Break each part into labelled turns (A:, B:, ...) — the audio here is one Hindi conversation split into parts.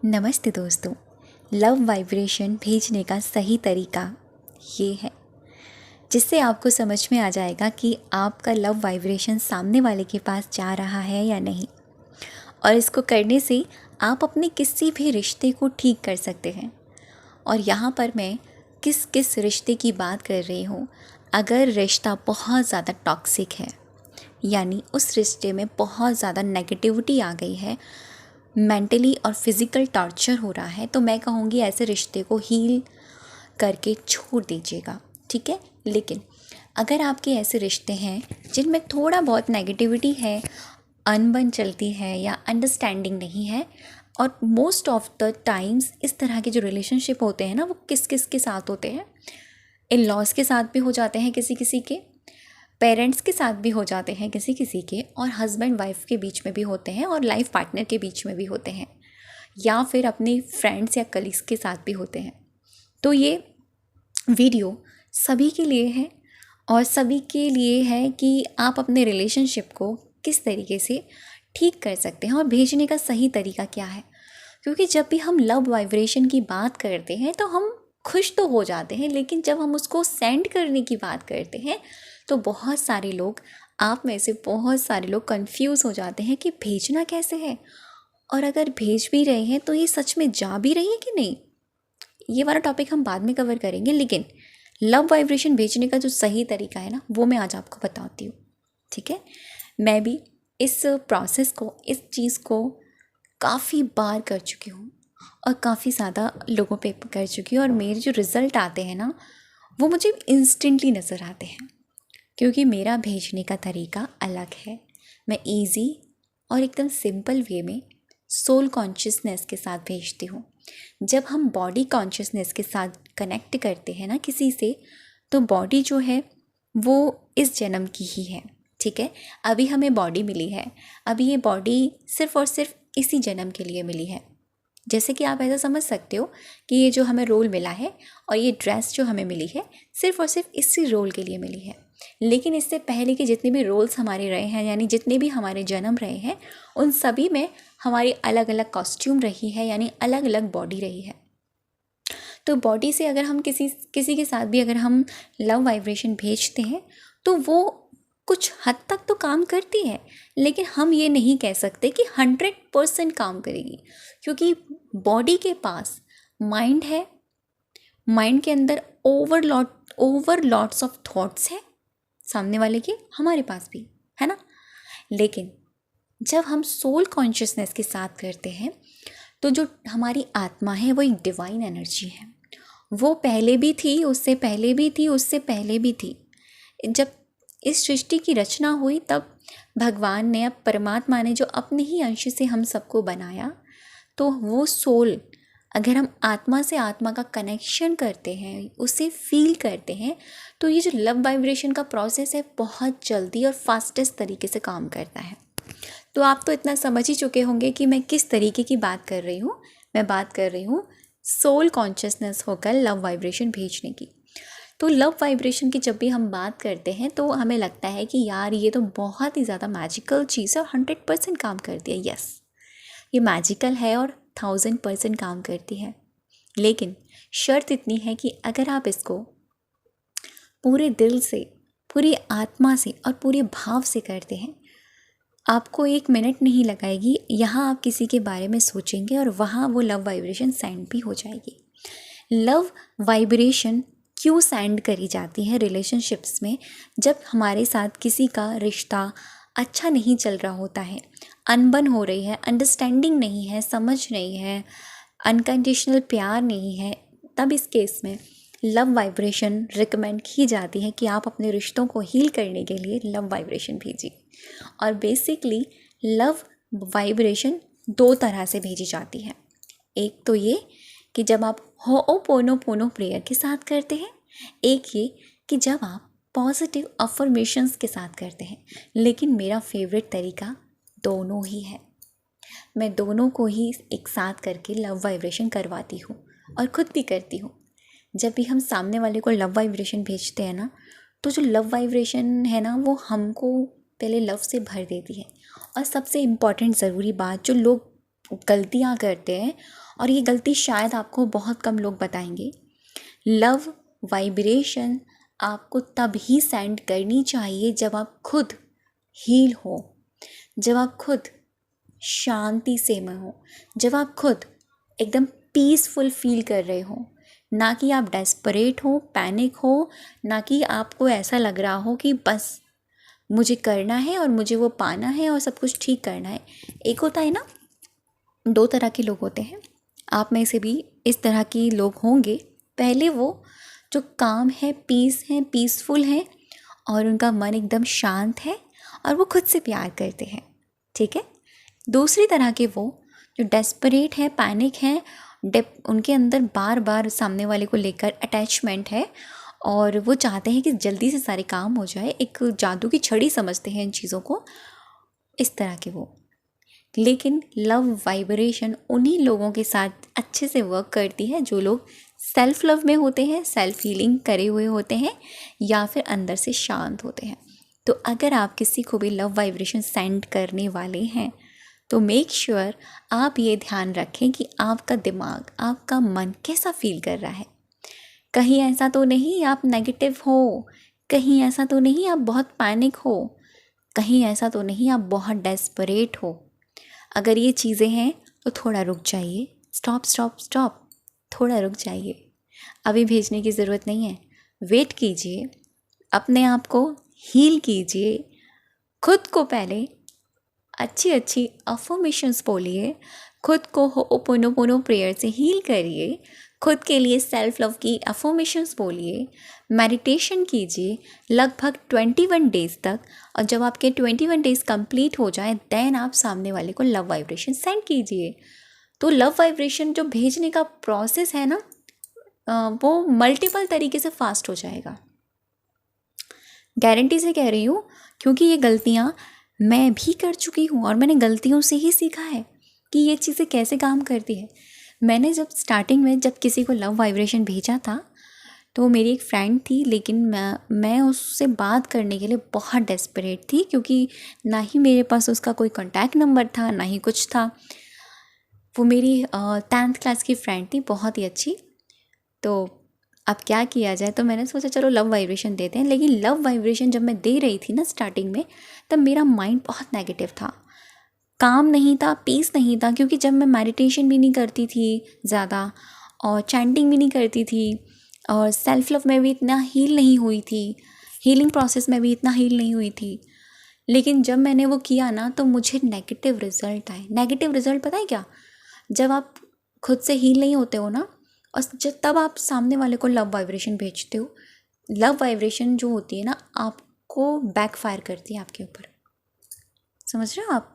A: नमस्ते दोस्तों। लव वाइब्रेशन भेजने का सही तरीका ये है जिससे आपको समझ में आ जाएगा कि आपका लव वाइब्रेशन सामने वाले के पास जा रहा है या नहीं। और इसको करने से आप अपने किसी भी रिश्ते को ठीक कर सकते हैं। और यहाँ पर मैं किस किस रिश्ते की बात कर रही हूँ। अगर रिश्ता बहुत ज़्यादा टॉक्सिक है, यानी उस रिश्ते में बहुत ज़्यादा नेगेटिविटी आ गई है, मेंटली और फिज़िकल टॉर्चर हो रहा है, तो मैं कहूँगी ऐसे रिश्ते को हील करके छोड़ दीजिएगा, ठीक है। लेकिन अगर आपके ऐसे रिश्ते हैं जिनमें थोड़ा बहुत नेगेटिविटी है, अनबन चलती है या अंडरस्टैंडिंग नहीं है, और मोस्ट ऑफ द टाइम्स इस तरह के जो रिलेशनशिप होते हैं ना, वो किस किस के साथ होते हैं, इन लॉज के साथ भी हो जाते हैं, किसी किसी के पेरेंट्स के साथ भी हो जाते हैं, किसी किसी के, और हस्बैंड वाइफ के बीच में भी होते हैं, और लाइफ पार्टनर के बीच में भी होते हैं, या फिर अपने फ्रेंड्स या कलीग्स के साथ भी होते हैं। तो ये वीडियो सभी के लिए है, और सभी के लिए है कि आप अपने रिलेशनशिप को किस तरीके से ठीक कर सकते हैं और भेजने का सही तरीका क्या है। क्योंकि जब भी हम लव वाइब्रेशन की बात करते हैं तो हम खुश तो हो जाते हैं, लेकिन जब हम उसको सेंड करने की बात करते हैं तो बहुत सारे लोग, आप में से बहुत सारे लोग कंफ्यूज हो जाते हैं कि भेजना कैसे है, और अगर भेज भी रहे हैं तो ये सच में जा भी रही है कि नहीं। ये वाला टॉपिक हम बाद में कवर करेंगे, लेकिन लव वाइब्रेशन भेजने का जो सही तरीका है ना, वो मैं आज आपको बताती हूँ, ठीक है। मैं भी इस प्रोसेस को, इस चीज़ को काफ़ी बार कर चुकी हूँ और काफ़ी ज़्यादा लोगों पे कर चुकी हूँ, और मेरे जो रिज़ल्ट आते हैं ना, वो मुझे इंस्टेंटली नज़र आते हैं, क्योंकि मेरा भेजने का तरीका अलग है। मैं इजी और एकदम सिंपल वे में सोल कॉन्शियसनेस के साथ भेजती हूँ। जब हम बॉडी कॉन्शियसनेस के साथ कनेक्ट करते हैं ना किसी से, तो बॉडी जो है वो इस जन्म की ही है, ठीक है। अभी हमें बॉडी मिली है, अभी ये बॉडी सिर्फ़ और सिर्फ इसी जन्म के लिए मिली है। जैसे कि आप ऐसा समझ सकते हो कि ये जो हमें रोल मिला है और ये ड्रेस जो हमें मिली है, सिर्फ़ और सिर्फ इसी रोल के लिए मिली है। लेकिन इससे पहले के जितने भी रोल्स हमारे रहे हैं, यानी जितने भी हमारे जन्म रहे हैं, उन सभी में हमारी अलग अलग कॉस्ट्यूम रही है, यानी अलग अलग बॉडी रही है। तो बॉडी से अगर हम किसी के साथ भी अगर हम लव वाइब्रेशन भेजते हैं तो वो कुछ हद तक तो काम करती है, लेकिन हम ये नहीं कह सकते कि 100% काम करेगी, क्योंकि बॉडी के पास माइंड है, माइंड के अंदर ओवरलॉट्स ऑफ थॉट्स है, सामने वाले के, हमारे पास भी है ना। लेकिन जब हम सोल कॉन्शियसनेस के साथ करते हैं तो जो हमारी आत्मा है वो एक डिवाइन एनर्जी है। वो पहले भी थी, उससे पहले भी थी, उससे पहले भी थी। जब इस सृष्टि की रचना हुई तब भगवान ने, अब परमात्मा ने जो अपने ही अंश से हम सबको बनाया, तो वो सोल, अगर हम आत्मा से आत्मा का कनेक्शन करते हैं, उसे फील करते हैं, तो ये जो लव वाइब्रेशन का प्रोसेस है बहुत जल्दी और फास्टेस्ट तरीके से काम करता है। तो आप तो इतना समझ ही चुके होंगे कि मैं किस तरीके की बात कर रही हूँ। मैं बात कर रही हूँ सोल कॉन्शियसनेस होकर लव वाइब्रेशन भेजने की। तो लव वाइब्रेशन की जब भी हम बात करते हैं तो हमें लगता है कि यार ये तो बहुत ही ज़्यादा मैजिकल चीज़ है और 100% काम करती है। यस, ये मैजिकल है और 1000% काम करती है, लेकिन शर्त इतनी है कि अगर आप इसको पूरे दिल से, पूरी आत्मा से और पूरे भाव से करते हैं, आपको 1 मिनट नहीं लगाएगी, यहाँ आप किसी के बारे में सोचेंगे और वहाँ वो लव वाइब्रेशन सेंड भी हो जाएगी। लव वाइब्रेशन क्यों सेंड करी जाती है रिलेशनशिप्स में? जब हमारे साथ किसी का रिश्ता अच्छा नहीं चल रहा होता है, अनबन हो रही है, अंडरस्टैंडिंग नहीं है, समझ नहीं है, अनकंडीशनल प्यार नहीं है, तब इस केस में लव वाइब्रेशन रिकमेंड की जाती है कि आप अपने रिश्तों को हील करने के लिए लव वाइब्रेशन भेजिए। और बेसिकली लव वाइब्रेशन 2 तरह से भेजी जाती है। एक तो ये कि जब आप होओपोनोपोनो प्रेयर के साथ करते हैं, एक ये कि जब आप पॉजिटिव अफर्मेशंस के साथ करते हैं। लेकिन मेरा फेवरेट तरीका दोनों ही है। मैं दोनों को ही एक साथ करके लव वाइब्रेशन करवाती हूँ और खुद भी करती हूँ। जब भी हम सामने वाले को लव वाइब्रेशन भेजते हैं ना, तो जो लव वाइब्रेशन है ना, वो हमको पहले लव से भर देती है। और सबसे इम्पॉर्टेंट ज़रूरी बात, जो लोग गलतियाँ करते हैं और ये गलती शायद आपको बहुत कम लोग बताएंगे। लव वाइब्रेशन आपको तब ही सेंड करनी चाहिए जब आप खुद हील हो, जब आप खुद शांति से में हो, जब आप खुद एकदम पीसफुल फील कर रहे हो, ना कि आप डेस्परेट हो, पैनिक हो, ना कि आपको ऐसा लग रहा हो कि बस मुझे करना है और मुझे वो पाना है और सब कुछ ठीक करना है। एक होता है ना, दो तरह के लोग होते हैं, आप में से भी इस तरह के लोग होंगे। पहले वो जो काम है, पीस है, पीसफुल है और उनका मन एकदम शांत है और वो खुद से प्यार करते हैं, ठीक है। दूसरी तरह के वो जो डेस्परेट है, पैनिक है, उनके अंदर बार बार सामने वाले को लेकर अटैचमेंट है और वो चाहते हैं कि जल्दी से सारे काम हो जाए, एक जादू की छड़ी समझते हैं इन चीज़ों को, इस तरह के वो। लेकिन लव वाइब्रेशन उन्हीं लोगों के साथ अच्छे से वर्क करती है जो लोग सेल्फ लव में होते हैं, सेल्फ हीलिंग करे हुए होते हैं या फिर अंदर से शांत होते हैं। तो अगर आप किसी को भी लव वाइब्रेशन सेंड करने वाले हैं तो मेक श्योर आप ये ध्यान रखें कि आपका दिमाग, आपका मन कैसा फील कर रहा है। कहीं ऐसा तो नहीं आप नेगेटिव हो, कहीं ऐसा तो नहीं आप बहुत पैनिक हो, कहीं ऐसा तो नहीं आप बहुत डेस्परेट हो। अगर ये चीज़ें हैं तो थोड़ा रुक जाइए, स्टॉप स्टॉप स्टॉप, थोड़ा रुक जाइए। अभी भेजने की ज़रूरत नहीं है, वेट कीजिए, अपने आप को हील कीजिए, खुद को पहले अच्छी अच्छी अफर्मेशंस बोलिए, खुद को होपोनोपोनो प्रेयर से हील करिए, खुद के लिए सेल्फ लव की अफर्मेशंस बोलिए, मेडिटेशन कीजिए लगभग 21 डेज़ तक। और जब आपके 21 डेज़ कंप्लीट हो जाए देन आप सामने वाले को लव वाइब्रेशन सेंड कीजिए। तो लव वाइब्रेशन जो भेजने का प्रोसेस है ना, वो मल्टीपल तरीके से फास्ट हो जाएगा, गारंटी से कह रही हूँ, क्योंकि ये गलतियाँ मैं भी कर चुकी हूँ और मैंने गलतियों से ही सीखा है कि ये चीज़ें कैसे काम करती है। मैंने जब स्टार्टिंग में जब किसी को लव वाइब्रेशन भेजा था तो मेरी एक फ्रेंड थी, लेकिन मैं उससे बात करने के लिए बहुत डेस्परेट थी क्योंकि ना ही मेरे पास उसका कोई कॉन्टैक्ट नंबर था, ना ही कुछ था। वो मेरी 10th क्लास की फ्रेंड थी, बहुत ही अच्छी। तो अब क्या किया जाए, तो मैंने सोचा चलो लव वाइब्रेशन देते हैं। लेकिन लव वाइब्रेशन जब मैं दे रही थी ना स्टार्टिंग में, तब मेरा माइंड बहुत नेगेटिव था, काम नहीं था, पीस नहीं था, क्योंकि जब मैं मेडिटेशन भी नहीं करती थी ज़्यादा और चैंटिंग भी नहीं करती थी और सेल्फ लव में भी इतना हील नहीं हुई थी, हीलिंग प्रोसेस में भी इतना हील नहीं हुई थी। लेकिन जब मैंने वो किया ना तो मुझे नेगेटिव रिजल्ट आए। नेगेटिव रिजल्ट पता है क्या? जब आप खुद से हील नहीं होते हो ना, और जब तब आप सामने वाले को लव वाइब्रेशन भेजते हो, लव वाइब्रेशन जो होती है ना आपको बैकफायर करती है आपके ऊपर, समझ रहे हो आप?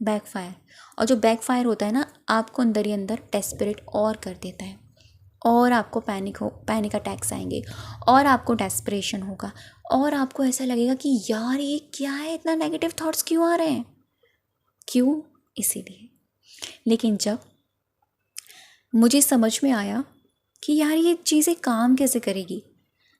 A: बैकफायर। और जो बैकफायर होता है ना आपको अंदर ही अंदर डेस्परेट और कर देता है और आपको पैनिक अटैक्स आएंगे और आपको डेस्परेशन होगा और आपको ऐसा लगेगा कि यार ये क्या है, इतना नेगेटिव थॉट्स क्यों आ रहे हैं, क्यों? इसीलिए। लेकिन जब मुझे समझ में आया कि यार ये चीज़ें काम कैसे करेगी,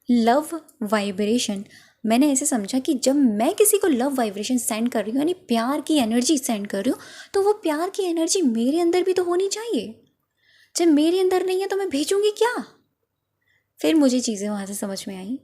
A: लव वाइब्रेशन, मैंने ऐसे समझा कि जब मैं किसी को लव वाइब्रेशन सेंड कर रही हूँ, यानी प्यार की एनर्जी सेंड कर रही हूँ, तो वो प्यार की एनर्जी मेरे अंदर भी तो होनी चाहिए। जब मेरे अंदर नहीं है तो मैं भेजूँगी क्या? फिर मुझे चीज़ें वहाँ से समझ में आई,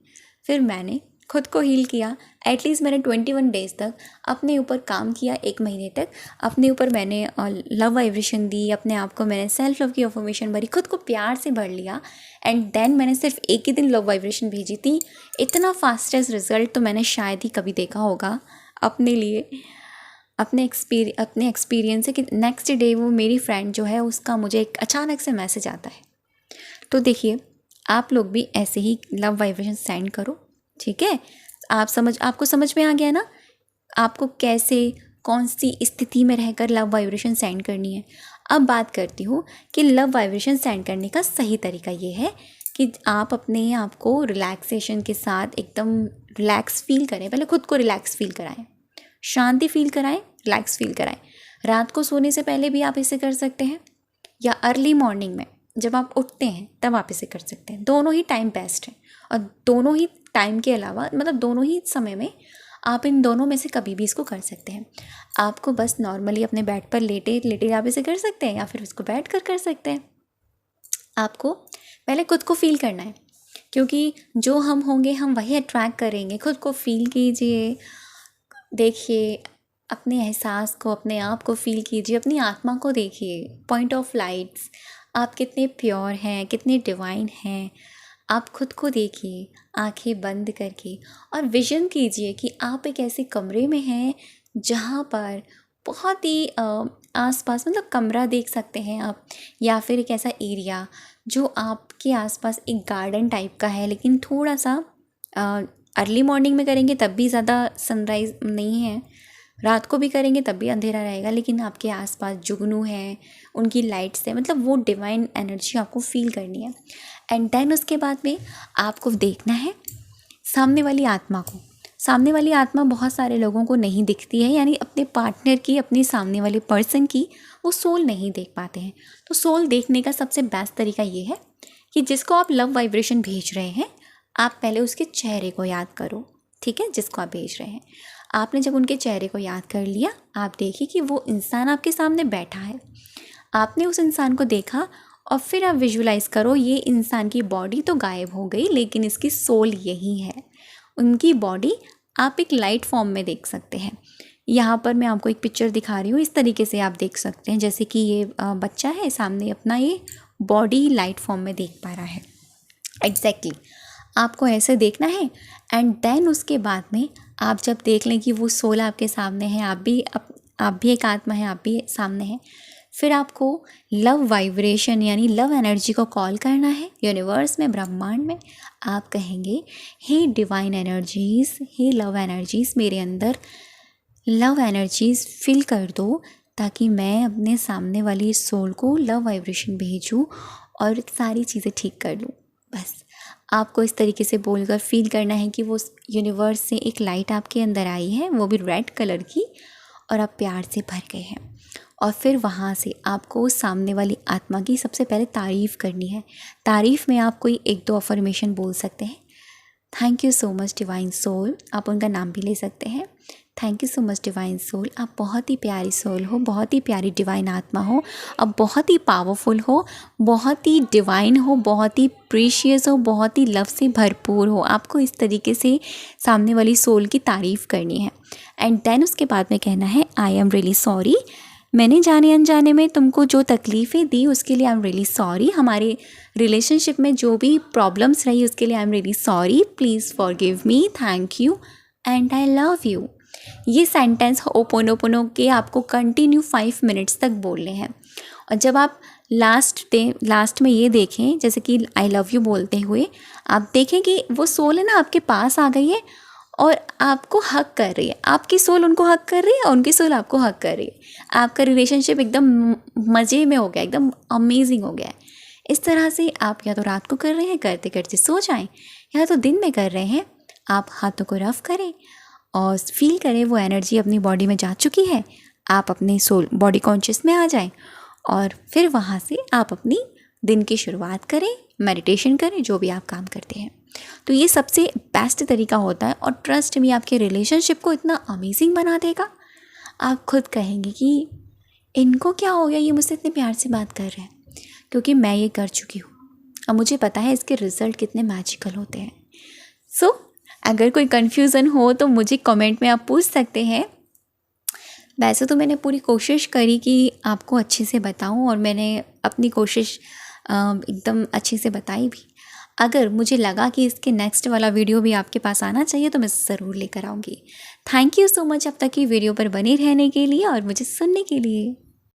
A: फिर मैंने खुद को हील किया। एटलीस्ट मैंने 21 डेज़ तक अपने ऊपर काम किया, 1 महीने तक अपने ऊपर मैंने लव वाइब्रेशन दी, अपने आप को मैंने सेल्फ लव की अफर्मेशन भरी, खुद को प्यार से भर लिया। एंड देन मैंने सिर्फ एक ही दिन लव वाइब्रेशन भेजी थी। इतना फास्टेस्ट रिजल्ट तो मैंने शायद ही कभी देखा होगा अपने लिए, अपने एक्सपीरियंस से, कि नेक्स्ट डे वो मेरी फ्रेंड जो है उसका मुझे एक अचानक से मैसेज आता है। तो देखिए आप लोग भी ऐसे ही लव वाइब्रेशन सेंड करो, ठीक है? आपको समझ में आ गया ना आपको कैसे, कौन सी स्थिति में रहकर लव वाइब्रेशन सेंड करनी है। अब बात करती हूँ कि लव वाइब्रेशन सेंड करने का सही तरीका ये है कि आप अपने आप को रिलैक्सेशन के साथ एकदम रिलैक्स फील करें। पहले खुद को रिलैक्स फील कराएं, शांति फील कराएं, रिलैक्स फील कराएं। रात को सोने से पहले भी आप इसे कर सकते हैं या अर्ली मॉर्निंग में जब आप उठते हैं तब आप इसे कर सकते हैं। दोनों ही टाइम बेस्ट है और दोनों ही टाइम के अलावा, मतलब दोनों ही समय में आप इन दोनों में से कभी भी इसको कर सकते हैं। आपको बस नॉर्मली अपने बेड पर लेटे लेटे आप इसे कर सकते हैं या फिर इसको बैठ कर सकते हैं। आपको पहले खुद को फील करना है, क्योंकि जो हम होंगे हम वही अट्रैक्ट करेंगे। खुद को फील कीजिए, देखिए अपने एहसास को, अपने आप को फील कीजिए, अपनी आत्मा को देखिए, पॉइंट ऑफ लाइट्स, आप कितने प्योर हैं, कितने डिवाइन हैं। आप खुद को देखिए आंखें बंद करके और विजन कीजिए कि आप एक ऐसे कमरे में हैं जहाँ पर बहुत ही आसपास, मतलब कमरा देख सकते हैं आप, या फिर एक ऐसा एरिया जो आपके आसपास एक गार्डन टाइप का है, लेकिन थोड़ा सा अर्ली मॉर्निंग में करेंगे तब भी ज़्यादा सनराइज़ नहीं है, रात को भी करेंगे तब भी अंधेरा रहेगा, लेकिन आपके आसपास जुगनू है, उनकी लाइट्स है, मतलब वो डिवाइन एनर्जी आपको फील करनी है। एंड देन उसके बाद में आपको देखना है सामने वाली आत्मा को। सामने वाली आत्मा बहुत सारे लोगों को नहीं दिखती है, यानी अपने पार्टनर की, अपने सामने वाले पर्सन की वो सोल नहीं देख पाते हैं। तो सोल देखने का सबसे बेस्ट तरीका ये है कि जिसको आप लव वाइब्रेशन भेज रहे हैं, आप पहले उसके चेहरे को याद करो, ठीक है, जिसको आप भेज रहे हैं। आपने जब उनके चेहरे को याद कर लिया, आप देखिए कि वो इंसान आपके सामने बैठा है। आपने उस इंसान को देखा और फिर आप विजुलाइज़ करो ये इंसान की बॉडी तो गायब हो गई, लेकिन इसकी सोल यही है। उनकी बॉडी आप एक लाइट फॉर्म में देख सकते हैं। यहाँ पर मैं आपको एक पिक्चर दिखा रही हूँ, इस तरीके से आप देख सकते हैं, जैसे कि ये बच्चा है सामने अपना ये बॉडी लाइट फॉर्म में देख पा रहा है। एग्जैक्टली आपको ऐसे देखना है। एंड देन उसके बाद में आप जब देख लें कि वो सोल आपके सामने है, आप भी एक आत्मा है, आप भी सामने हैं, फिर आपको लव वाइब्रेशन यानी लव एनर्जी को कॉल करना है यूनिवर्स में, ब्रह्मांड में। आप कहेंगे हे डिवाइन एनर्जीज़, हे लव एनर्जीज़, मेरे अंदर लव एनर्जीज़ फिल कर दो ताकि मैं अपने सामने वाली सोल को लव वाइब्रेशन भेजूँ और सारी चीज़ें ठीक कर लूँ। बस आपको इस तरीके से बोलकर फील करना है कि वो यूनिवर्स से एक लाइट आपके अंदर आई है, वो भी रेड कलर की, और आप प्यार से भर गए हैं। और फिर वहाँ से आपको सामने वाली आत्मा की सबसे पहले तारीफ़ करनी है। तारीफ़ में आप कोई 1-2 अफर्मेशन बोल सकते हैं। Thank you so much divine soul, आप उनका नाम भी ले सकते हैं। Thank you so much divine soul, आप बहुत ही प्यारी सोल हो, बहुत ही प्यारी डिवाइन आत्मा हो, आप बहुत ही पावरफुल हो, बहुत ही डिवाइन हो, बहुत ही प्रीशियस हो, बहुत ही लव से भरपूर हो। आपको इस तरीके से सामने वाली सोल की तारीफ़ करनी है। एंड देन उसके बाद में कहना है आई एम रियली सॉरी, मैंने जाने अनजाने में तुमको जो तकलीफ़ें दी उसके लिए आई एम रियली सॉरी। हमारे रिलेशनशिप में जो भी प्रॉब्लम्स रही उसके लिए I am really sorry, please forgive me, thank you and I love you. ये सेंटेंस होपोनोपोनो के आपको कंटिन्यू 5 मिनट्स तक बोलने हैं। और जब आप लास्ट में ये देखें, जैसे कि आई लव यू बोलते हुए आप देखें कि वो सोल है ना आपके पास आ गई है और आपको हक कर रही है। आपकी सोल उनको हक कर रही है और उनकी सोल आपको हक कर रही है। आपका रिलेशनशिप एकदम मज़े में हो गया, एकदम अमेजिंग हो गया है। इस तरह से आप या तो रात को कर रहे हैं, करते करते सो जाएं, या तो दिन में कर रहे हैं, आप हाथों को रफ करें और फील करें वो एनर्जी अपनी बॉडी में जा चुकी है। आप अपने सोल बॉडी कॉन्शियस में आ जाएं और फिर वहाँ से आप अपनी दिन की शुरुआत करें, मेडिटेशन करें, जो भी आप काम करते हैं। तो ये सबसे बेस्ट तरीका होता है और ट्रस्ट में आपके रिलेशनशिप को इतना अमेजिंग बना देगा। आप खुद कहेंगे कि इनको क्या हो गया, ये मुझसे इतने प्यार से बात कर रहे हैं, क्योंकि मैं ये कर चुकी हूँ और मुझे पता है इसके रिज़ल्ट कितने मैजिकल होते हैं। सो अगर कोई कन्फ्यूज़न हो तो मुझे कमेंट में आप पूछ सकते हैं। वैसे तो मैंने पूरी कोशिश करी कि आपको अच्छे से बताऊं और मैंने अपनी कोशिश एकदम अच्छे से बताई भी। अगर मुझे लगा कि इसके नेक्स्ट वाला वीडियो भी आपके पास आना चाहिए तो मैं ज़रूर लेकर आऊँगी। थैंक यू सो मच अब तक की वीडियो पर बने रहने के लिए और मुझे सुनने के लिए।